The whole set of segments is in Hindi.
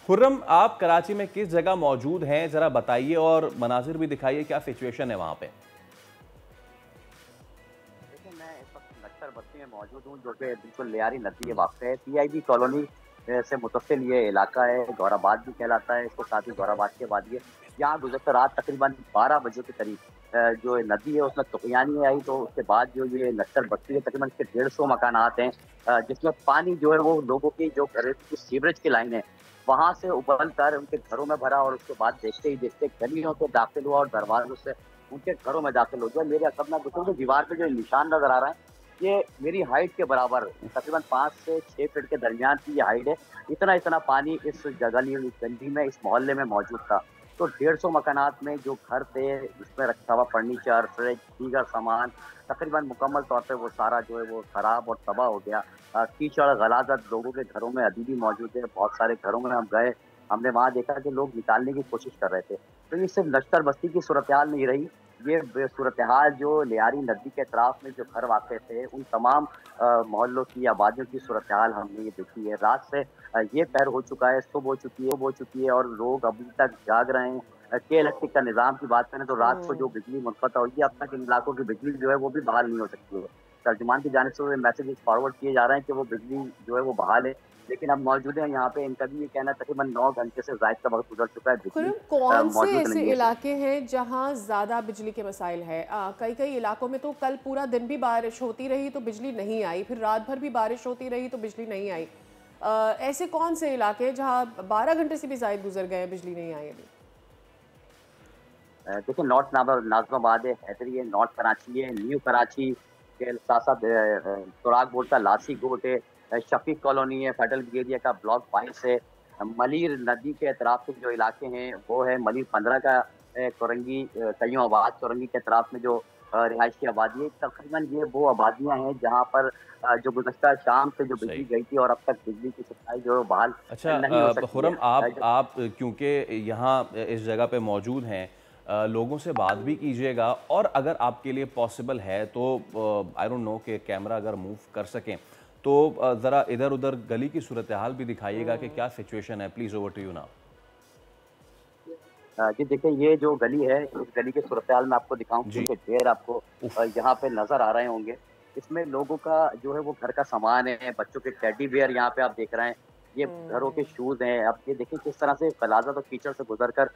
खुर्रम, आप कराची में किस जगह मौजूद हैं, जरा बताइए और मनाजिर भी दिखाइए, क्या सिचुएशन है वहां पे? देखिए, मैं इस वक्त नक्सर बस्ती में मौजूद हूँ, जो कि बिल्कुल लियारी नदी के वाक़ है। पीआईबी कॉलोनी से मुतसिल ये इलाका है, गौराबाद भी कहलाता है, इसके साथ ही गौराबाद के बाद ये यहाँ गुज़श्ता रात तकरीबन 12 बजे के करीब जो नदी है उसमें तूफ़ानी आई, तो उसके बाद जो ये नक्सर बस्ती है तकरीबन इसके 150 मकानात हैं, जिसमें पानी जो है वो लोगों की जो घरेलू की सीवरेज की लाइन है, वहाँ से उबल कर उनके घरों में भरा और उसके बाद देखते ही देखते गलियों से दाखिल हुआ और दरवाज़ों से उनके घरों में दाखिल हो गया। मेरे असल में देखो, जो दीवार पे जो निशान नज़र आ रहा है, ये मेरी हाइट के बराबर तकरीबन 5 से 6 फीट के दरमियान की ये हाइट है। इतना-इतना पानी इस गली में, इस मोहल्ले में मौजूद था। तो 150 मकानात में जो घर थे, उसमें रखा हुआ फर्नीचर, फ्रिज, दीगर सामान तकरीबन मुकम्मल तौर पे वो सारा जो है वो खराब और तबाह हो गया। कीचड़, गलाज़त लोगों के घरों में अभी भी मौजूद है। बहुत सारे घरों में हम गए, हमने वहाँ देखा कि लोग निकालने की कोशिश कर रहे थे। तो ये सिर्फ़ नश्तर बस्ती की सूरत-ए-हाल नहीं रही, ये सूरत-ए-हाल जो लियारी नदी के अतराफ में जो घर वाक़ थे, उन तमाम मोहल्लों की, आबादियों की सूरत-ए-हाल हमने ये देखी है। रात से ये पहर हो चुका है, सुबह हो चुकी है और लोग अभी तक जाग रहे हैं। के इलेक्ट्रिक का निज़ाम की बात करें तो रात को जो हुँ। बिजली मुनक़ता हुई है, अब तक इन इलाकों की बिजली जो है वो भी बहाल नहीं हो सकी है। तर्जुमान की जानिब से मैसेजेस फॉरवर्ड किए जा रहे हैं कि वो बिजली जो है वो बहाल है, लेकिन अब मौजूद है यहाँ पे, इनका भी ये कहना है तकरीबन 9 घंटे से ज़ायद का वक़्त गुज़र चुका है, बिजली खुरम, कौन से मौजूद ऐसे नहीं है। इलाके हैं जहां ज़्यादा बिजली के मसाइल हैं? कई कई इलाकों में तो कल पूरा दिन भी बारिश होती रही तो बिजली नहीं आई, फिर रात भर भी बारिश होती रही तो बिजली नहीं आई। ऐसे कौन से इलाके हैं जहां 12 घंटे से भी ज़ायद गुजर गए, बिजली नहीं आई अभी? देखिए, नॉर्थ नाज़िमाबाद है, हैदरी है, नॉर्थ कराची है, न्यू कराची के साथ-साथ तुराग बोर्ड का लासी गोट है, शफीक कॉलोनी है, फेडरल एरिया का ब्लॉक 22 है, मलिर नदी के अतराफ के जो इलाके हैं वो है मलिर 15 का कोरंगी कयूम आबाद कोरंगी के अतराफ में जो रिहायशी आबादी है, तकरीबन ये वो आबादियाँ हैं जहाँ पर जो गुज़श्ता शाम से जो बिजली सही। गई थी और अब तक बिजली की सप्लाई जो है वो बहाल अच्छा, नहीं हो सकी है। खुर्रम, आप क्योंकि यहाँ इस जगह पे मौजूद हैं, लोगों से बात भी कीजिएगा और अगर आपके लिए पॉसिबल है तो आई डोंट नो कि कैमरा अगर मूव कर सकें तो ज़रा इधर-उधर गली की सूरत हाल भी दिखाइएगा कि क्या सिचुएशन है। Please, over to you now. जी देखिए, ये जो गली है, इस गली की सूरत-ए-हाल मैं आपको दिखाऊँ, जी। क्योंकि ढेर आपको उफ़! यहाँ पे नज़र आ रहे होंगे। इसमें लोगों का जो है वो घर का सामान है, बच्चों के टेडी बियर यहाँ पे आप देख रहे हैं, ये घरों के शूज़ हैं। अब ये देखिए किस तरह से गलाज़त और कीचड़ से गुज़र कर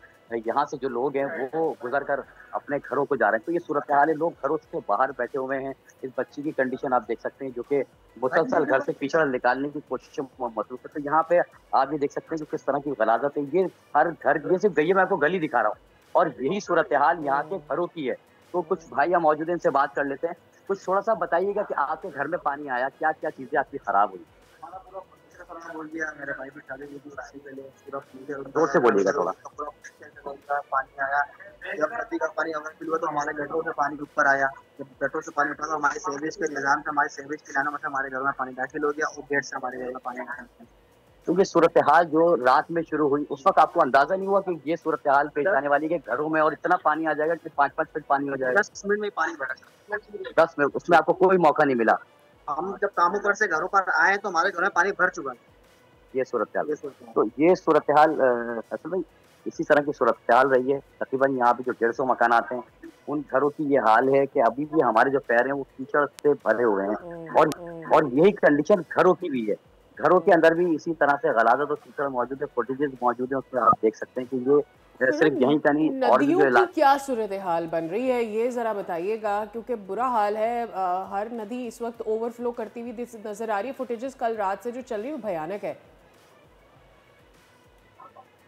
यहाँ से जो लोग हैं वो गुज़र कर अपने घरों को जा रहे हैं। तो ये सूरत-ए-हाल है, लोग घरों से बाहर बैठे हुए हैं। इस बच्ची की कंडीशन आप देख सकते हैं जो कि मुसलसल घर से कीचड़ निकालने की कोशिश में मसरूफ़ है। तो यहाँ पे आप ये देख सकते हैं कि किस तरह की गलाज़त है। ये हर घर, ये सिर्फ़ गई है, मैं आपको गली दिखा रहा हूँ। और यही सूरत-ए-हाल यहाँ के घरों की है। तो कुछ भाई यहाँ मौजूद हैं, इनसे बात कर लेते हैं। कुछ थोड़ा-सा बताइएगा कि आपके घर में पानी आया, क्या-क्या चीज़ें आपकी खराब हुई? हमारा पूरा फर्नीचर खराब हो गया, मेरे भाई की शादी हुई थी उससे पहले पूरा फर्नीचर जोर से बोलिएगा थोड़ा। पूरा पानी आया। जब नदी का पानी अवेलेबल हुआ तो हमारे गटरों से पानी ऊपर आया। जब गटरों से पानी उठा तो हमारे सीवरेज के निज़ाम से, हमारे सीवरेज की लाइनों में से हमारे घर में पानी दाखिल हो गया और गेट से हमारे घर में पानी दाखिल। तो ये सूरत-ए-हाल जो रात में शुरू हुई, उस वक़्त आपको अंदाज़ा नहीं हुआ कि ये सूरत-ए-हाल पेश आने वाली है कि घरों में और इतना पानी आ जाएगा कि 5-5 फीट पानी हो जाएगा? 10 मिनट में ही पानी भरा। 10 मिनट, उसमें आपको कोई मौका नहीं मिला? हम जब कामों पर से घरों पर आए तो हमारे घर में पानी भर चुका है। ये सूरत-ए-हाल। ये सोचते तो ये सूरत-ए-हाल असल में इसी तरह की सूरत-ए-हाल रही है। तकरीबन यहाँ पे जो 150 मकानात हैं, उन घरों की ये हाल है कि अभी भी हमारे जो पैर हैं वो कीचड़ से भरे हुए हैं और यही कंडीशन घरों की भी है। घरों के अंदर भी इसी तरह से गलाज़त और कीचड़ मौजूद है, फुटेजेस मौजूद हैं, उसमें आप देख सकते हैं कि ये खुरम, सिर्फ़ यहीं का नहीं और भी नदियों जो की क्या सूरत हाल बन रही है ये ज़रा बताइएगा, क्योंकि बुरा हाल है। हर नदी इस वक्त ओवरफ्लो करती हुई नज़र आ रही है। फुटेजेस कल रात से जो चल रही है वो भयानक है।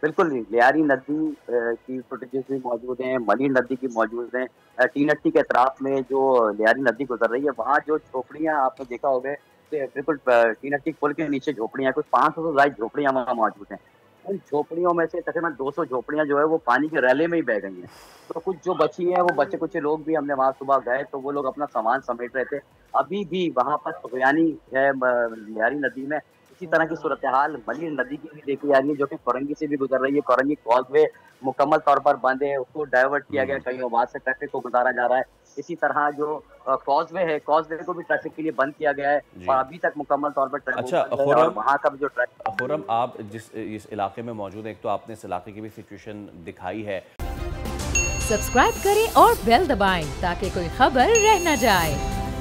बिल्कुल, लियारी नदी की फुटेजेस भी मौजूद हैं, मलिर नदी की मौजूद हैं। टीनट्टी के अतराफ में जो लियारी नदी गुज़र रही है, वहाँ जो झोपड़ियाँ आपने देखा होगा कि बिल्कुल टीनट्टी पुल के नीचे झोपड़ियाँ, कुछ 500 से ज़ायद झोपड़ियाँ वहाँ मौजूद हैं। उन झोपड़ियों में से तकरीबन 200 झोपड़ियाँ जो है वो पानी के रैले में ही बह गई हैं। तो कुछ जो बची हैं, वो बचे-कुचे लोग भी, हमने वहाँ सुबह गए तो वो लोग अपना सामान समेट रहे थे। अभी भी वहाँ पर तूफ़यानी है लियारी नदी में, इसी तरह की सूरत हाल मलिर नदी की भी देखी जा रही है, जो कि कोरंगी से भी गुजर रही है। कोरंगी कॉजवे मुकम्मल तौर पर बंद है, उसको डाइवर्ट किया गया, कहीं वहां से ट्रैफिक को गुजारा जा रहा है। इसी तरह जो कॉजवे है, कॉजवे को भी ट्रैफिक के लिए बंद किया गया है और अभी तक मुकम्मल तौर पर ट्रैफिक अच्छा बंद है। और वहाँ का भी जो ट्रैफिक, खुर्रम, आप जिस इस इलाके में मौजूद हैं, एक तो आपने इस इलाके की भी सिचुएशन दिखाई है। सब्सक्राइब करें और बेल दबाएं ताकि कोई खबर रह न जाए।